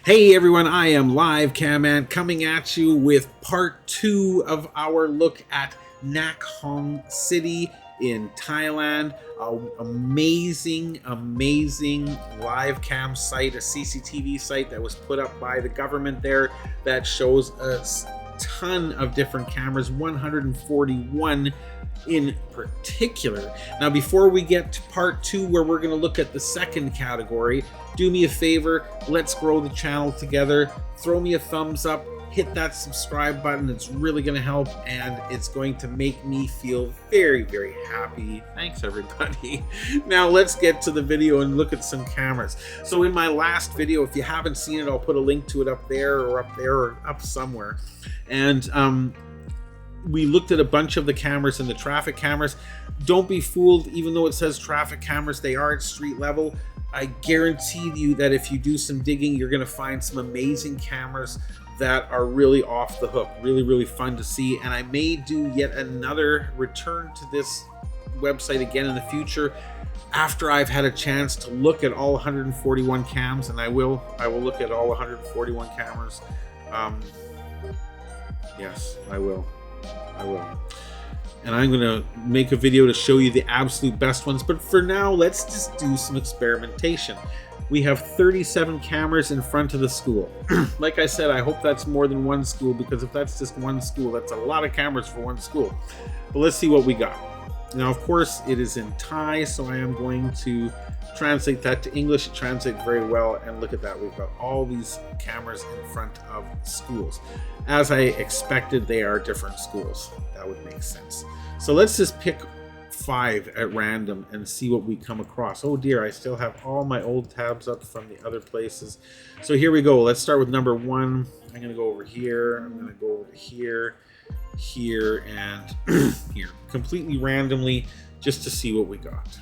Hey everyone, I am livecamant coming at you with part 2 of our look at Nakhon City in Thailand. Amazing live cam site, a CCTV site that was put up by the government there that shows a ton of different cameras, 141 in particular. Now, before we get to part 2, where we're going to look at the second category, do me a favor, let's grow the channel together. Throw me a thumbs up, hit that subscribe button. It's really going to help, and it's going to make me feel very happy. Thanks everybody. Now let's get to the video and look at some cameras. So in my last video, if you haven't seen it, I'll put a link to it up there or up somewhere. And we looked at a bunch of the cameras and the traffic cameras. Don't be fooled, even though it says traffic cameras, they are at street level. I guarantee you that if you do some digging, you're going to find some amazing cameras that are really off the hook, really fun to see. And I may do yet another return to this website again in the future after I've had a chance to look at all 141 cams, and I will look at all 141 cameras. Yes, I will. And I'm going to make a video to show you the absolute best ones. But for now, let's just do some experimentation. We have 37 cameras in front of the school. Like I said, I hope that's more than one school, because if that's just one school, that's a lot of cameras for one school. But let's see what we got. Now, of course, it is in Thai, so I am going to translate that to English. It translates very well, and look at that. We've got all these cameras in front of schools. As I expected, they are different schools. That would make sense. So let's just pick 5 at random and see what we come across. Oh dear, I still have all my old tabs up from the other places. So here we go. Let's start with number 1. I'm going to go over here. I'm going to go over here, here, and here. Completely randomly, just to see what we got.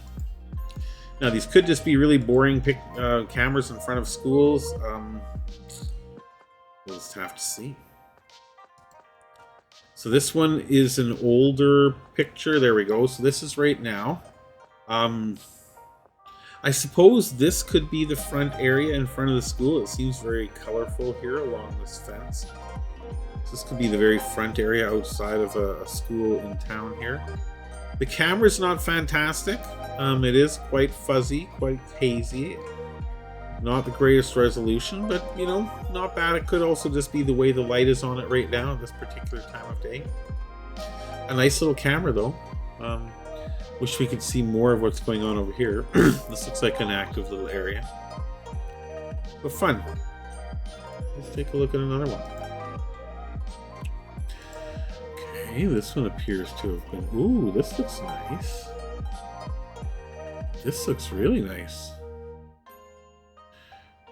Now, these could just be really boring cameras in front of schools. We'll just have to see. So this one is an older picture. There we go. So this is right now. I suppose this could be the front area in front of the school. It seems very colorful here along this fence. So this could be the very front area outside of a school in town here. The camera's not fantastic. It is quite fuzzy, quite hazy. Not the greatest resolution, but, you know, not bad. It could also just be the way the light is on it right now at this particular time of day. A nice little camera, though. Wish we could see more of what's going on over here. This looks like an active little area. But fun. Let's take a look at another one. Okay, this one appears to have been... Ooh, this looks nice. This looks really nice.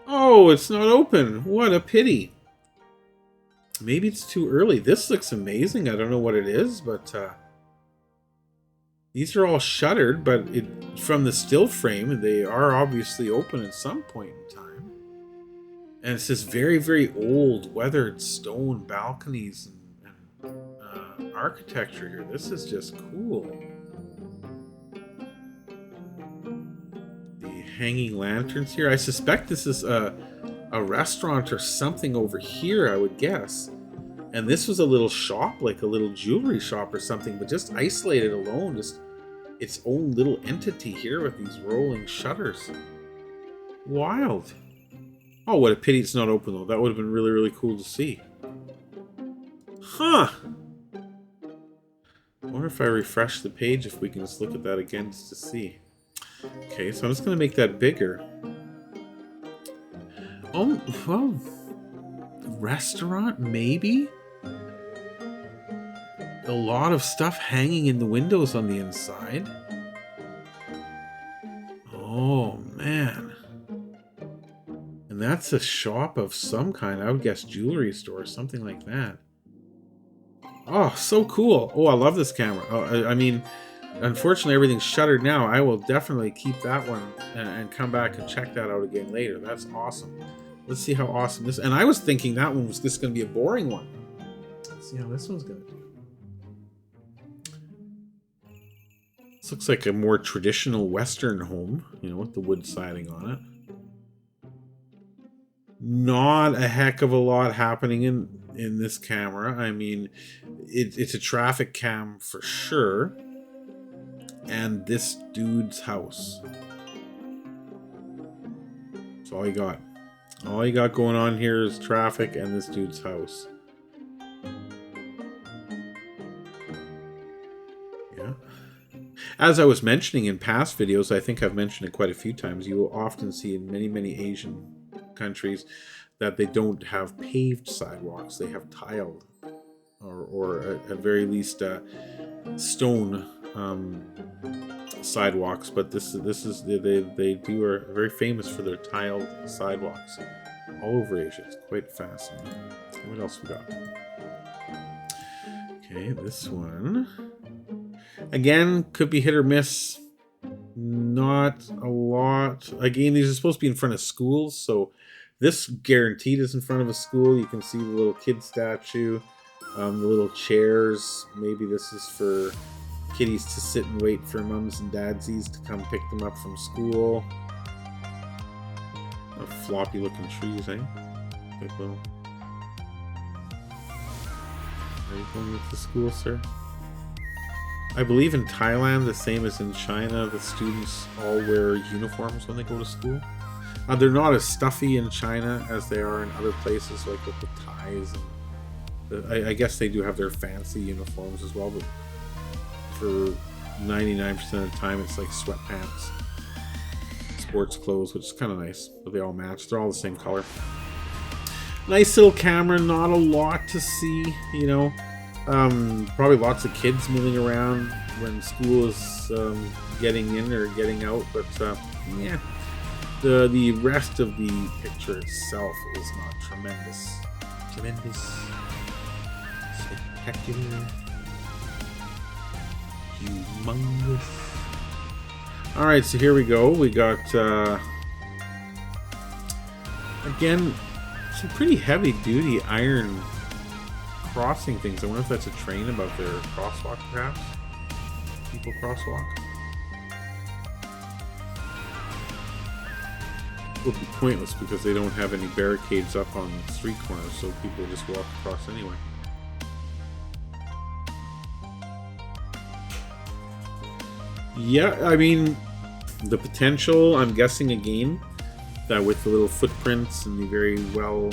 Oh, it's not open. What a pity. Maybe it's too early. This looks amazing. I don't know what it is, but these are all shuttered, but from the still frame, they are obviously open at some point in time. And it's this very old, weathered stone balconies and architecture here. This is just cool. Hanging lanterns here. I suspect this is a restaurant or something over here, I would guess. And this was a little shop, like a little jewelry shop or something, but just isolated alone, just its own little entity here with these rolling shutters. Wild. Oh, what a pity it's not open though. That would have been really cool to see. Huh. I wonder if I refresh the page, if we can just look at that again just to see. Okay, so I'm just going to make that bigger. Oh, well, restaurant, maybe? A lot of stuff hanging in the windows on the inside. Oh, man. And that's a shop of some kind. I would guess jewelry store or something like that. Oh, so cool. Oh, I love this camera. Oh, I mean... Unfortunately, everything's shuttered now. I will definitely keep that one and come back and check that out again later. That's awesome. Let's see how awesome this... And I was thinking that one was just going to be a boring one. Let's see how this one's going to do. This looks like a more traditional Western home, you know, with the wood siding on it. Not a heck of a lot happening in this camera. I mean, it's a traffic cam for sure. And this dude's house. That's all you got. All you got going on here is traffic and this dude's house. Yeah. As I was mentioning in past videos, I think I've mentioned it quite a few times, you will often see in many Asian countries that they don't have paved sidewalks. They have tiled or at very least stone sidewalks, but this is they are very famous for their tiled sidewalks all over Asia. It's quite fascinating. What else we got? Okay, this one again could be hit or miss. Not a lot. Again, these are supposed to be in front of schools, so this guaranteed is in front of a school. You can see the little kid statue, the little chairs. Maybe this is for kiddies to sit and wait for mums and dadsies to come pick them up from school. Floppy looking trees, eh? Big little. Are you going with the school, sir? I believe in Thailand, the same as in China, the students all wear uniforms when they go to school. They're not as stuffy in China as they are in other places, like with the ties. And I guess they do have their fancy uniforms as well, but for 99% of the time, it's like sweatpants, sports clothes, which is kind of nice, but they all match. They're all the same color. Nice little camera, not a lot to see, you know. Probably lots of kids moving around when school is getting in or getting out, but yeah, the rest of the picture itself is not tremendous, spectacular, humongous. All right, so here we go. We got again some pretty heavy duty iron crossing things. I wonder if that's a train above their crosswalk, perhaps? People crosswalk? It would be pointless because they don't have any barricades up on the street corners, so people just walk across anyway. Yeah, I mean, the potential, I'm guessing again, that with the little footprints and the very well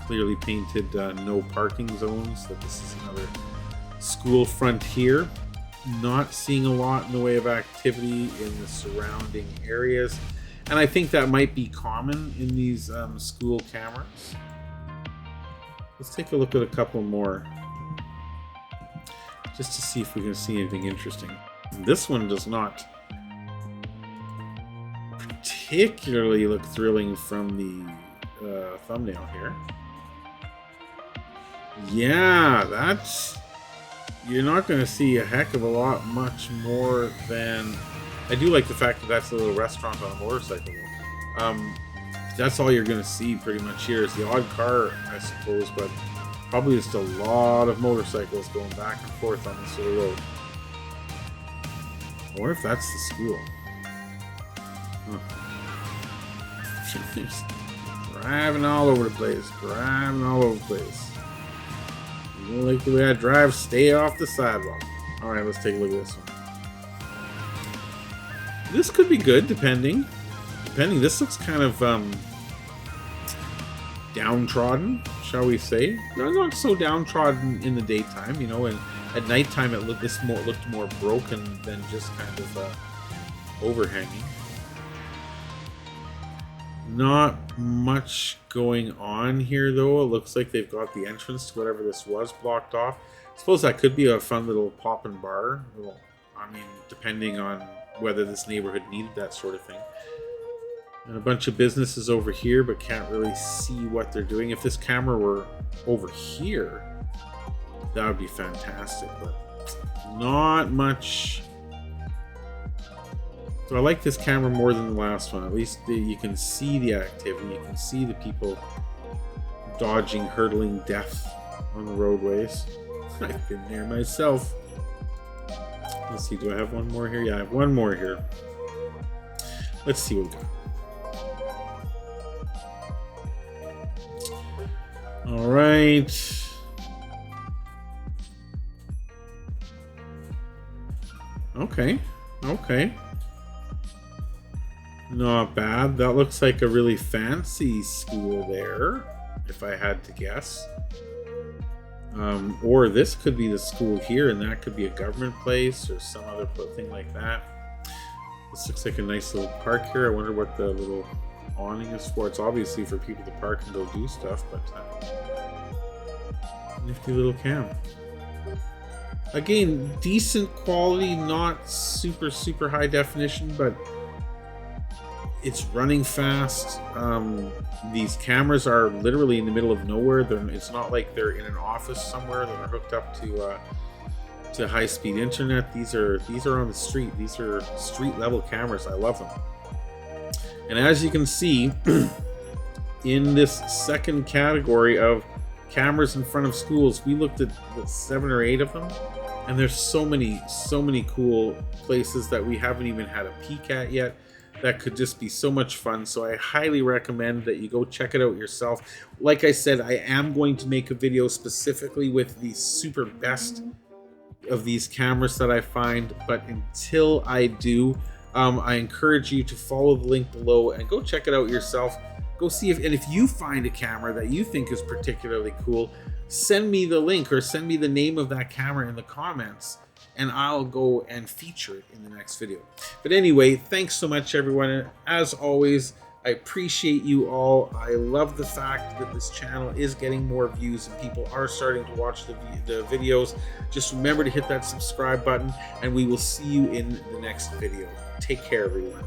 clearly painted no parking zones, that this is another school frontier. Not seeing a lot in the way of activity in the surrounding areas, and I think that might be common in these school cameras. Let's take a look at a couple more just to see if we can see anything interesting. This one does not particularly look thrilling from the thumbnail here. Yeah, that's... You're not going to see a heck of a lot much more than... I do like the fact that that's a little restaurant on a motorcycle. That's all you're going to see pretty much here is the odd car, I suppose, but probably just a lot of motorcycles going back and forth on this little road. I wonder if that's the school. Huh. Driving all over the place. Driving all over the place. You don't like the way I drive? Stay off the sidewalk. Alright, let's take a look at this one. This could be good, depending. This looks kind of downtrodden, shall we say. No, not so downtrodden in the daytime, you know, and at nighttime it looked more broken than just kind of overhanging. Not much going on here, though. It looks like they've got the entrance to whatever this was blocked off. I suppose that could be a fun little pop and bar. I mean, depending on whether this neighborhood needed that sort of thing. And a bunch of businesses over here, but can't really see what they're doing. If this camera were over here, that would be fantastic. But not much. So I like this camera more than the last one. At least you can see the activity. You can see the people dodging, hurtling death on the roadways. I've been there myself. Let's see, do I have one more here? Yeah, I have one more here. Let's see what we got. All right. Okay. Okay. Not bad. That looks like a really fancy school there, if I had to guess. Or this could be the school here, and that could be a government place or some other thing like that. This looks like a nice little park here. I wonder what the little awning is for. It's obviously for people to park and go do stuff, but nifty little camp. Again, decent quality, not super high definition, but it's running fast. These cameras are literally in the middle of nowhere. It's not like they're in an office somewhere that are hooked up to high-speed internet. These are on the street. These are street level cameras. I love them. And as you can see, in this second category of cameras in front of schools, we looked at 7 or 8 of them, and there's so many cool places that we haven't even had a peek at yet. That could just be so much fun. So I highly recommend that you go check it out yourself. Like I said, I am going to make a video specifically with the super best of these cameras that I find. But until I do, I encourage you to follow the link below and go check it out yourself. Go see if you find a camera that you think is particularly cool, send me the link or send me the name of that camera in the comments, and I'll go and feature it in the next video. But anyway, thanks so much, everyone. As always, I appreciate you all. I love the fact that this channel is getting more views and people are starting to watch the videos. Just remember to hit that subscribe button, and we will see you in the next video. Take care, everyone.